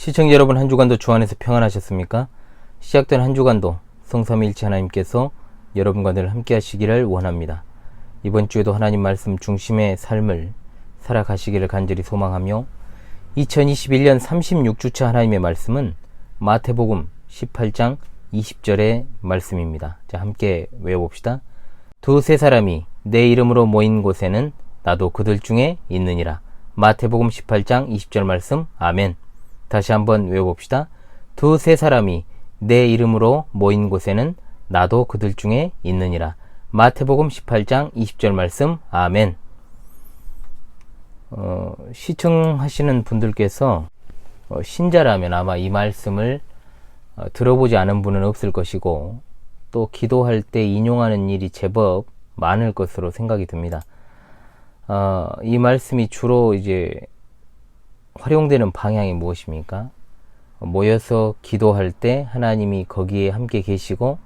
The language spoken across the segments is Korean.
시청자 여러분, 한 주간도 주 안에서 평안하셨습니까? 시작된 한 주간도 성삼위일체 하나님께서 여러분과 늘 함께 하시기를 원합니다. 이번 주에도 하나님 말씀 중심의 삶을 살아가시기를 간절히 소망하며 2021년 36주차 하나님의 말씀은 마태복음 18장 20절의 말씀입니다. 자, 함께 외워봅시다. 두세 사람이 내 이름으로 모인 곳에는 나도 그들 중에 있느니라. 마태복음 18장 20절 말씀. 아멘. 다시 한번 외워봅시다. 두세 사람이 내 이름으로 모인 곳에는 나도 그들 중에 있느니라. 마태복음 18장 20절 말씀. 아멘. 시청하시는 분들께서 신자라면 아마 이 말씀을 들어보지 않은 분은 없을 것이고, 또 기도할 때 인용하는 일이 제법 많을 것으로 생각이 듭니다. 이 말씀이 주로 이제 활용되는 방향이 무엇입니까? 모여서 기도할 때 하나님이 거기에 함께 계시고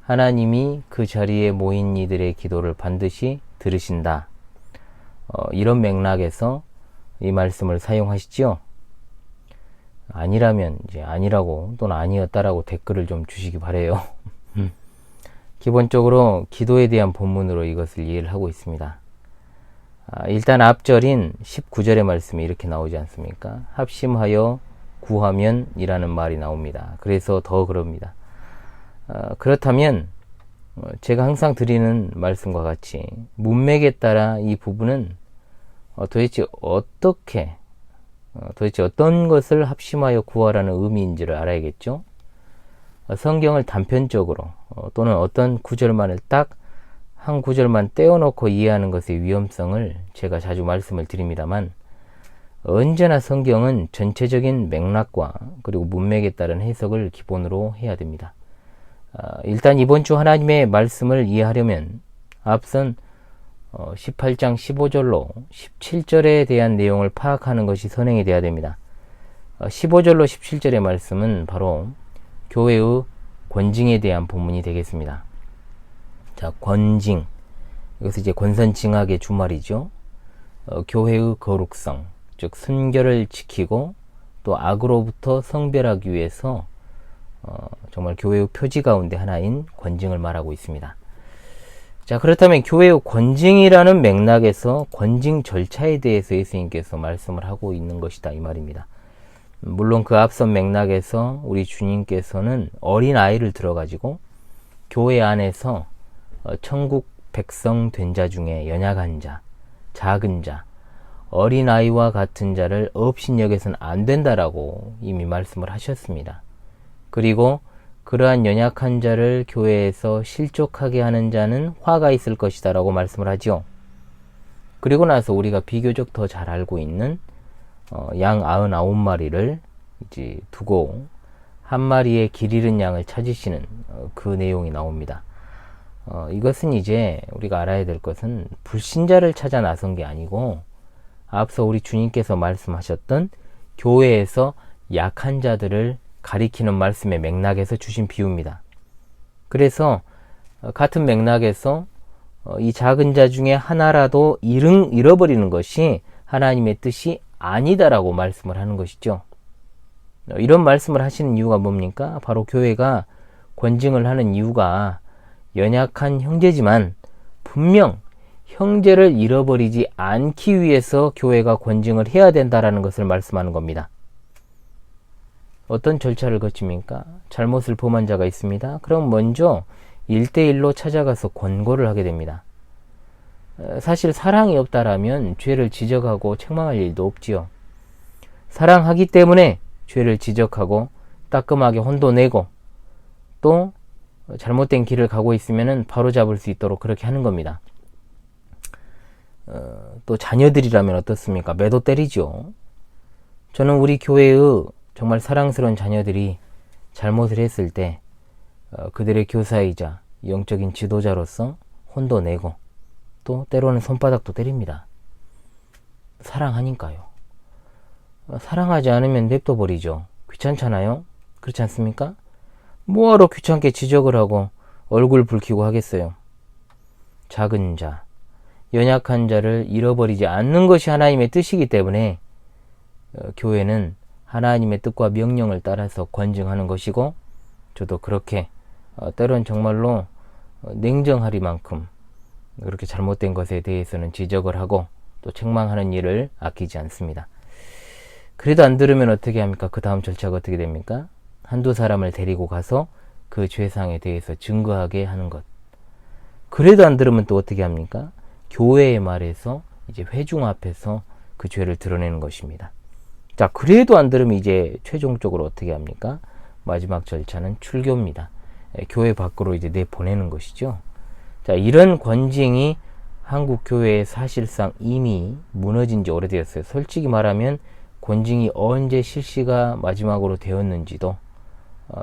하나님이 그 자리에 모인 이들의 기도를 반드시 들으신다. 이런 맥락에서 이 말씀을 사용하시죠. 아니라면 이제 아니라고 또는 아니었다라고 댓글을 좀 주시기 바래요. 기본적으로 기도에 대한 본문으로 이것을 이해를 하고 있습니다. 일단 앞절인 19절의 말씀이 이렇게 나오지 않습니까? 합심하여 구하면 이라는 말이 나옵니다. 그래서 더 그럽니다. 그렇다면 제가 항상 드리는 말씀과 같이 문맥에 따라 이 부분은 도대체 어떤 것을 합심하여 구하라는 의미인지를 알아야겠죠. 성경을 단편적으로 또는 어떤 구절만을 딱 한 구절만 떼어놓고 이해하는 것의 위험성을 제가 자주 말씀을 드립니다만, 언제나 성경은 전체적인 맥락과 그리고 문맥에 따른 해석을 기본으로 해야 됩니다. 일단 이번 주 하나님의 말씀을 이해하려면 앞선 18장 15절로 17절에 대한 내용을 파악하는 것이 선행이 되어야 됩니다. 15절로 17절의 말씀은 바로 교회의 권징에 대한 본문이 되겠습니다. 자, 권징. 이것은 이제 권선징악의 주말이죠. 교회의 거룩성, 즉 순결을 지키고 또 악으로부터 성별하기 위해서 정말 교회의 표지 가운데 하나인 권징을 말하고 있습니다. 자, 그렇다면 교회의 권징이라는 맥락에서 권징 절차에 대해서 예수님께서 말씀을 하고 있는 것이다, 이 말입니다. 물론 그 앞선 맥락에서 우리 주님께서는 어린 아이를 들어가지고 교회 안에서 천국 백성 된 자 중에 연약한 자, 작은 자, 어린 아이와 같은 자를 업신여겨서는 안 된다라고 이미 말씀을 하셨습니다. 그리고 그러한 연약한 자를 교회에서 실족하게 하는 자는 화가 있을 것이다 라고 말씀을 하죠. 그리고 나서 우리가 비교적 더 잘 알고 있는 양 99마리를 이제 두고 한 마리의 길 잃은 양을 찾으시는 그 내용이 나옵니다. 이것은 이제 우리가 알아야 될 것은 불신자를 찾아 나선 게 아니고 앞서 우리 주님께서 말씀하셨던 교회에서 약한 자들을 가리키는 말씀의 맥락에서 주신 비유입니다. 그래서 같은 맥락에서 이 작은 자 중에 하나라도 잃어버리는 것이 하나님의 뜻이 아니다라고 말씀을 하는 것이죠. 이런 말씀을 하시는 이유가 뭡니까? 바로 교회가 권징을 하는 이유가 연약한 형제지만 분명 형제를 잃어버리지 않기 위해서 교회가 권징을 해야 된다라는 것을 말씀하는 겁니다. 어떤 절차를 거칩니까? 잘못을 범한 자가 있습니다. 그럼 먼저 1대1로 찾아가서 권고를 하게 됩니다. 사실 사랑이 없다라면 죄를 지적하고 책망할 일도 없지요. 사랑하기 때문에 죄를 지적하고 따끔하게 혼도 내고 또 잘못된 길을 가고 있으면 바로 잡을 수 있도록 그렇게 하는 겁니다. 또 자녀들이라면 어떻습니까? 매도 때리죠. 저는 우리 교회의 정말 사랑스러운 자녀들이 잘못을 했을 때 그들의 교사이자 영적인 지도자로서 혼도 내고 또 때로는 손바닥도 때립니다. 사랑하니까요. 사랑하지 않으면 냅둬 버리죠. 귀찮잖아요. 그렇지 않습니까? 뭐하러 귀찮게 지적을 하고 얼굴 붉히고 하겠어요. 작은 자, 연약한 자를 잃어버리지 않는 것이 하나님의 뜻이기 때문에 교회는 하나님의 뜻과 명령을 따라서 권증하는 것이고, 저도 그렇게 때론 정말로 냉정하리만큼 그렇게 잘못된 것에 대해서는 지적을 하고 또 책망하는 일을 아끼지 않습니다. 그래도 안 들으면 어떻게 합니까? 그 다음 절차가 어떻게 됩니까? 한두 사람을 데리고 가서 그 죄상에 대해서 증거하게 하는 것. 그래도 안 들으면 또 어떻게 합니까? 교회의 말에서 이제 회중 앞에서 그 죄를 드러내는 것입니다. 자, 그래도 안 들으면 이제 최종적으로 어떻게 합니까? 마지막 절차는 출교입니다. 교회 밖으로 이제 내보내는 것이죠. 자, 이런 권징이 한국 교회에 사실상 이미 무너진 지 오래되었어요. 솔직히 말하면 권징이 언제 실시가 마지막으로 되었는지도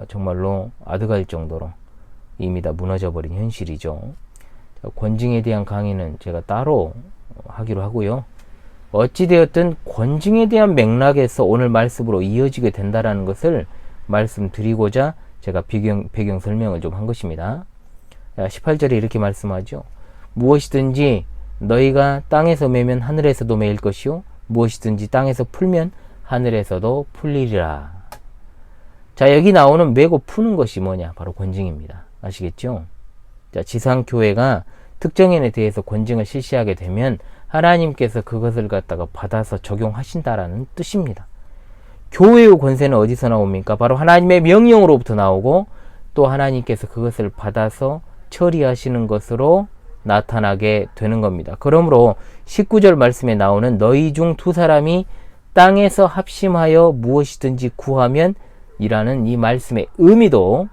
정말로 아득할 정도로 이미 다 무너져 버린 현실이죠. 자, 권징에 대한 강의는 제가 따로 하기로 하고요. 어찌되었든 권징에 대한 맥락에서 오늘 말씀으로 이어지게 된다라는 것을 말씀드리고자 제가 배경 설명을 좀 한 것입니다. 18절에 이렇게 말씀하죠. 무엇이든지 너희가 땅에서 매면 하늘에서도 매일 것이요 무엇이든지 땅에서 풀면 하늘에서도 풀리리라. 자, 여기 나오는 매고 푸는 것이 뭐냐? 바로 권징입니다. 아시겠죠? 자, 지상교회가 특정인에 대해서 권징을 실시하게 되면 하나님께서 그것을 갖다가 받아서 적용하신다라는 뜻입니다. 교회의 권세는 어디서 나옵니까? 바로 하나님의 명령으로부터 나오고 또 하나님께서 그것을 받아서 처리하시는 것으로 나타나게 되는 겁니다. 그러므로 19절 말씀에 나오는 너희 중 두 사람이 땅에서 합심하여 무엇이든지 구하면 이라는 이 말씀의 의미도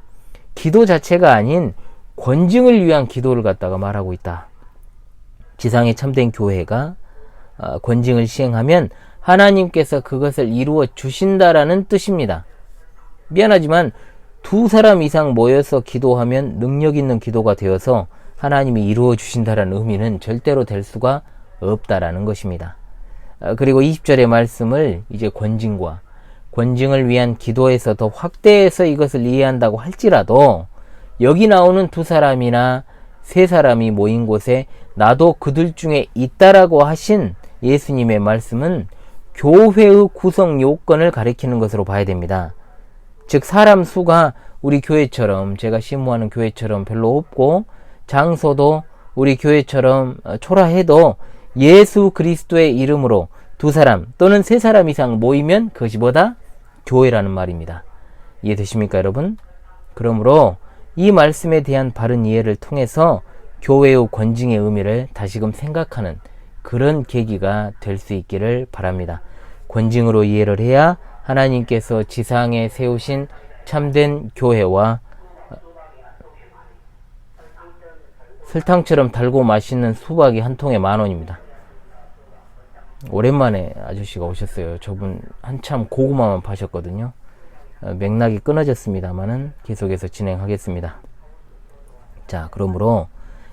기도 자체가 아닌 권징을 위한 기도를 갖다가 말하고 있다. 지상의 참된 교회가 권징을 시행하면 하나님께서 그것을 이루어 주신다라는 뜻입니다. 미안하지만 두 사람 이상 모여서 기도하면 능력 있는 기도가 되어서 하나님이 이루어 주신다라는 의미는 절대로 될 수가 없다라는 것입니다. 그리고 20절의 말씀을 이제 권징을 위한 기도에서 더 확대해서 이것을 이해한다고 할지라도 여기 나오는 두 사람이나 세 사람이 모인 곳에 나도 그들 중에 있다라고 하신 예수님의 말씀은 교회의 구성 요건을 가리키는 것으로 봐야 됩니다. 즉 사람 수가 우리 교회처럼 제가 심무하는 교회처럼 별로 없고 장소도 우리 교회처럼 초라해도 예수 그리스도의 이름으로 두 사람 또는 세 사람 이상 모이면 그것이 뭐다? 교회라는 말입니다. 이해되십니까 여러분? 그러므로 이 말씀에 대한 바른 이해를 통해서 교회의 권징의 의미를 다시금 생각하는 그런 계기가 될 수 있기를 바랍니다. 권징으로 이해를 해야 하나님께서 지상에 세우신 참된 교회와 설탕처럼 달고 맛있는 수박이 한 통에 10,000원입니다. 오랜만에 아저씨가 오셨어요. 저분 한참 고구마만 파셨거든요. 맥락이 끊어졌습니다만은 계속해서 진행하겠습니다. 자, 그러므로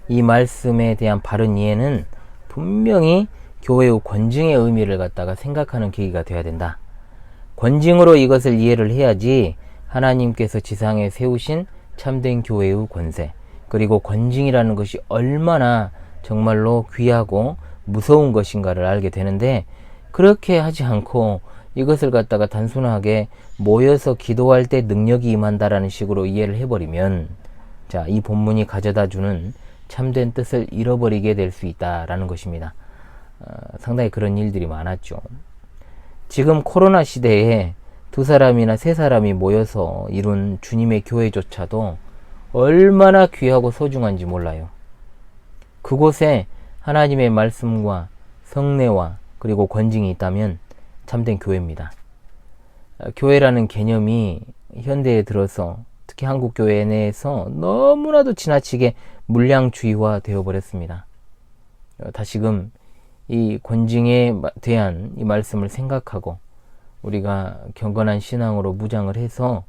이 말씀에 대한 바른 이해는 분명히 교회의 권징의 의미를 갖다가 생각하는 계기가 되어야 된다. 권징으로 이것을 이해를 해야지 하나님께서 지상에 세우신 참된 교회의 권세, 그리고 권징이라는 것이 얼마나 정말로 귀하고 무서운 것인가를 알게 되는데, 그렇게 하지 않고 이것을 갖다가 단순하게 모여서 기도할 때 능력이 임한다라는 식으로 이해를 해버리면, 자, 이 본문이 가져다 주는 참된 뜻을 잃어버리게 될 수 있다라는 것입니다. 상당히 그런 일들이 많았죠. 지금 코로나 시대에 두 사람이나 세 사람이 모여서 이룬 주님의 교회조차도 얼마나 귀하고 소중한지 몰라요. 그곳에 하나님의 말씀과 성례와 그리고 권징이 있다면 참된 교회입니다. 교회라는 개념이 현대에 들어서 특히 한국 교회 내에서 너무나도 지나치게 물량주의화 되어버렸습니다. 다시금 이 권징에 대한 이 말씀을 생각하고 우리가 경건한 신앙으로 무장을 해서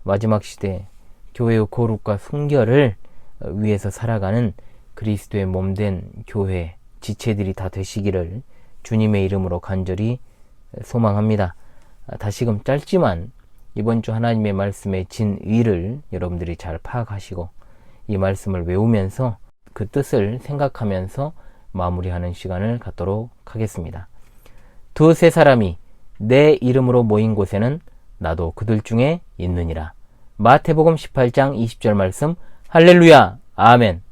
마지막 시대 교회의 거룩과 순결을 위해서 살아가는 그리스도의 몸된 교회 지체들이 다 되시기를 주님의 이름으로 간절히 소망합니다. 다시금 짧지만 이번 주 하나님의 말씀의 진의를 여러분들이 잘 파악하시고 이 말씀을 외우면서 그 뜻을 생각하면서 마무리하는 시간을 갖도록 하겠습니다. 두세 사람이 내 이름으로 모인 곳에는 나도 그들 중에 있느니라. 마태복음 18장 20절 말씀. 할렐루야. 아멘.